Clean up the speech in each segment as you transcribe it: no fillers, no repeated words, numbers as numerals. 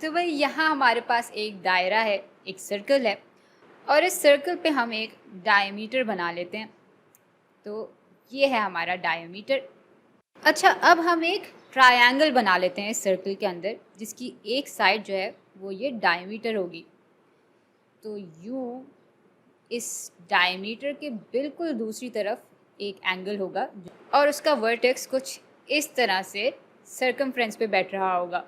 तो भाई यहाँ हमारे पास एक दायरा है, एक सर्कल है और इस सर्कल पे हम एक डायमीटर बना लेते हैं। तो ये है हमारा डायमीटर। अच्छा, अब हम एक ट्रायंगल बना लेते हैं इस सर्कल के अंदर, जिसकी एक साइड जो है वो ये डायमीटर होगी। तो यूँ इस डायमीटर के बिल्कुल दूसरी तरफ एक एंगल होगा और उसका वर्टेक्स कुछ इस तरह से सर्कमफ्रेंस पे बैठ रहा होगा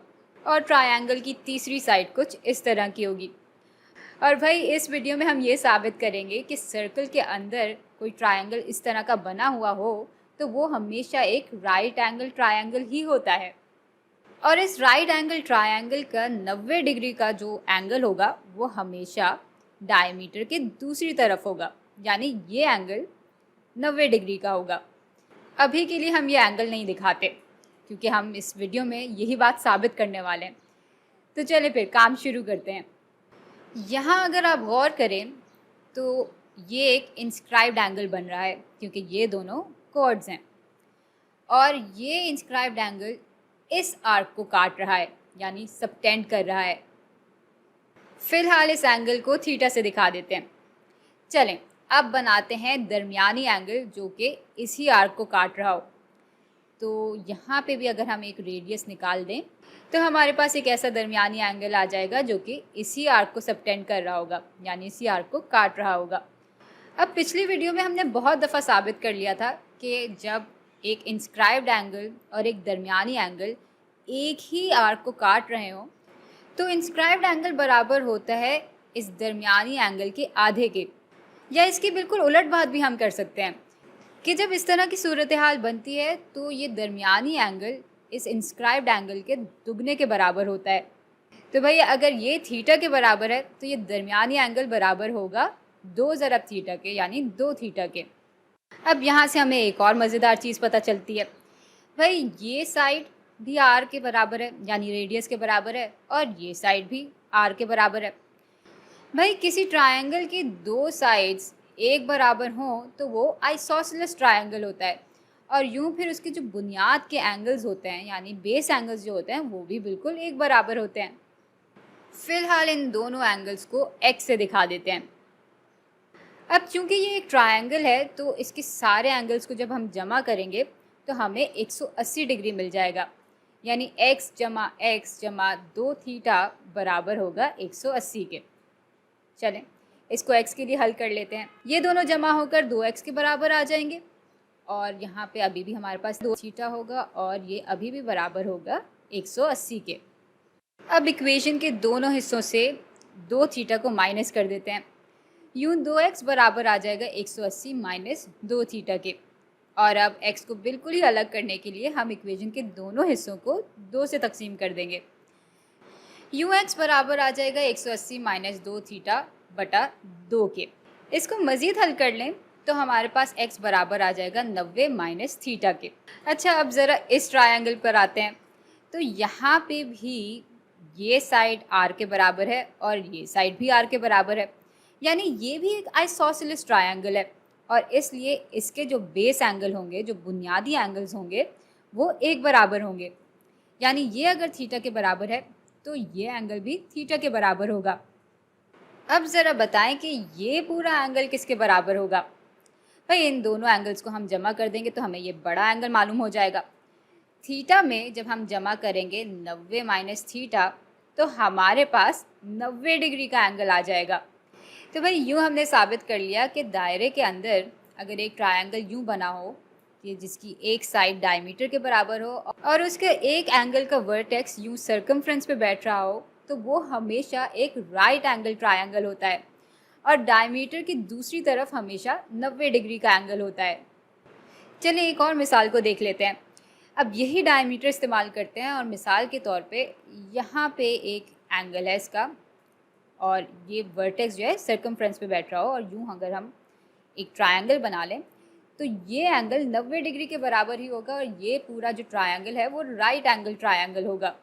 और ट्रायंगल की तीसरी साइड कुछ इस तरह की होगी। और भाई इस वीडियो में हम ये साबित करेंगे कि सर्कल के अंदर कोई ट्रायंगल इस तरह का बना हुआ हो तो वो हमेशा एक राइट एंगल ट्रायंगल ही होता है। और इस राइट एंगल ट्रायंगल का 90 डिग्री का जो एंगल होगा वो हमेशा डायमीटर के दूसरी तरफ होगा, यानी ये एंगल 90 डिग्री का होगा। अभी के लिए हम ये एंगल नहीं दिखाते क्योंकि हम इस वीडियो में यही बात साबित करने वाले हैं। तो चलिए फिर काम शुरू करते हैं। यहाँ अगर आप गौर करें तो ये एक इंस्क्राइब्ड एंगल बन रहा है क्योंकि ये दोनों कॉर्ड्स हैं और ये इंस्क्राइब्ड एंगल इस आर्क को काट रहा है, यानी सबटेंड कर रहा है। फिलहाल इस एंगल को थीटा से दिखा देते हैं। चलें अब बनाते हैं दरमियानी एंगल जो कि इसी आर्क को काट रहा हो। तो यहाँ पे भी अगर हम एक रेडियस निकाल दें तो हमारे पास एक ऐसा दरमियानी एंगल आ जाएगा जो कि इसी आर्क को सबटेंड कर रहा होगा, यानी इसी आर्क को काट रहा होगा। अब पिछली वीडियो में हमने बहुत दफ़ा साबित कर लिया था कि जब एक इंस्क्राइब्ड एंगल और एक दरमियानी एंगल एक ही आर्क को काट रहे हों तो इंस्क्राइब्ड एंगल बराबर होता है इस दरमियानी एंगल के आधे के। या इसकी बिल्कुल उलट बात भी हम कर सकते हैं कि जब इस तरह की सूरत हाल बनती है तो ये दरमियानी एंगल इस इंस्क्राइब्ड एंगल के दुगने के बराबर होता है। तो भाई अगर ये थीटा के बराबर है तो ये दरमियानी एंगल बराबर होगा 2 ज़रब थीटा के, यानी 2 थीटा के। अब यहाँ से हमें एक और मज़ेदार चीज़ पता चलती है। भाई ये साइड भी आर के बराबर है, यानी रेडियस के बराबर है, और ये साइड भी आर के बराबर है। भाई किसी ट्रायंगल की दो साइड्स एक बराबर हों तो वो आइसोसेलेस ट्रायंगल होता है और यूं फिर उसके जो बुनियाद के एंगल्स होते हैं, यानी बेस एंगल्स जो होते हैं, वो भी बिल्कुल एक बराबर होते हैं। फिलहाल इन दोनों एंगल्स को एक्स से दिखा देते हैं। अब चूंकि ये एक ट्रायंगल है तो इसके सारे एंगल्स को जब हम जमा करेंगे तो हमें 180 डिग्री मिल जाएगा, यानी x जमा 2 थीटा बराबर होगा 180 के। चलें इसको x के लिए हल कर लेते हैं। ये दोनों जमा होकर 2x के बराबर आ जाएंगे और यहाँ पे अभी भी हमारे पास 2 थीटा होगा और ये अभी भी बराबर होगा 180 के। अब इक्वेशन के दोनों हिस्सों से 2 थीटा को माइनस कर देते हैं। यूँ 2x बराबर आ जाएगा 180 माइनस 2 थीटा के। और अब x को बिल्कुल ही अलग करने के लिए हम इक्वेशन के दोनों हिस्सों को 2 से तकसीम कर देंगे। यूँ x बराबर आ जाएगा 180 माइनस 2 थीटा बटा 2 के। इसको मज़ीद हल कर लें तो हमारे पास x बराबर आ जाएगा 90 माइनस थीटा के। अच्छा, अब ज़रा इस ट्रायंगल पर आते हैं। तो यहाँ पे भी ये साइड r के बराबर है और ये साइड भी r के बराबर है, यानी ये भी एक आइसोसेलेस ट्रायंगल है और इसलिए इसके जो बेस एंगल होंगे, जो बुनियादी एंगल्स होंगे, वो एक बराबर होंगे। यानी ये अगर थीटा के बराबर है तो ये एंगल भी थीटा के बराबर होगा। अब ज़रा बताएं कि ये पूरा एंगल किसके बराबर होगा। भाई इन दोनों एंगल्स को हम जमा कर देंगे तो हमें ये बड़ा एंगल मालूम हो जाएगा। थीटा में जब हम जमा करेंगे 90 माइनस थीटा तो हमारे पास 90 डिग्री का एंगल आ जाएगा। तो भाई यूँ हमने साबित कर लिया कि दायरे के अंदर अगर एक ट्रायंगल यूँ बना हो कि जिसकी एक साइड डायमीटर के बराबर हो और उसके एक एंगल का वर्टेक्स यूँ सर्कमफ्रेंस पे बैठ रहा हो तो वो हमेशा एक राइट एंगल ट्रायंगल होता है और डायमीटर की दूसरी तरफ हमेशा 90 डिग्री का एंगल होता है। चलिए एक और मिसाल को देख लेते हैं। अब यही डायमीटर इस्तेमाल करते हैं और मिसाल के तौर पे यहाँ पे एक एंगल है इसका और ये वर्टेक्स जो है सर्कमफ्रेंस पे बैठ रहा हो और यूँ अगर हम एक ट्रायंगल बना लें तो ये एंगल 90 डिग्री के बराबर ही होगा और ये पूरा जो ट्रायंगल है वो राइट एंगल ट्रायंगल होगा।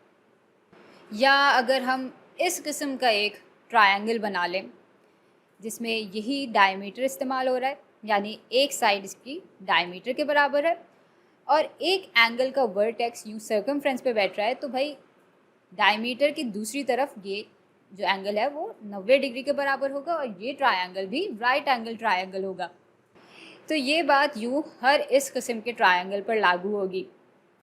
या अगर हम इस किस्म का एक ट्रायंगल बना लें जिसमें यही डायमीटर इस्तेमाल हो रहा है, यानी एक साइड इसकी डायमीटर के बराबर है और एक एंगल का वर्टेक्स यूँ सर्कमफ्रेंस पे बैठ रहा है, तो भाई डायमीटर की दूसरी तरफ ये जो एंगल है वो 90 डिग्री के बराबर होगा और ये ट्रायंगल भी राइट एंगल ट्रायंगल होगा। तो ये बात यूँ हर इस किस्म के ट्रायंगल पर लागू होगी।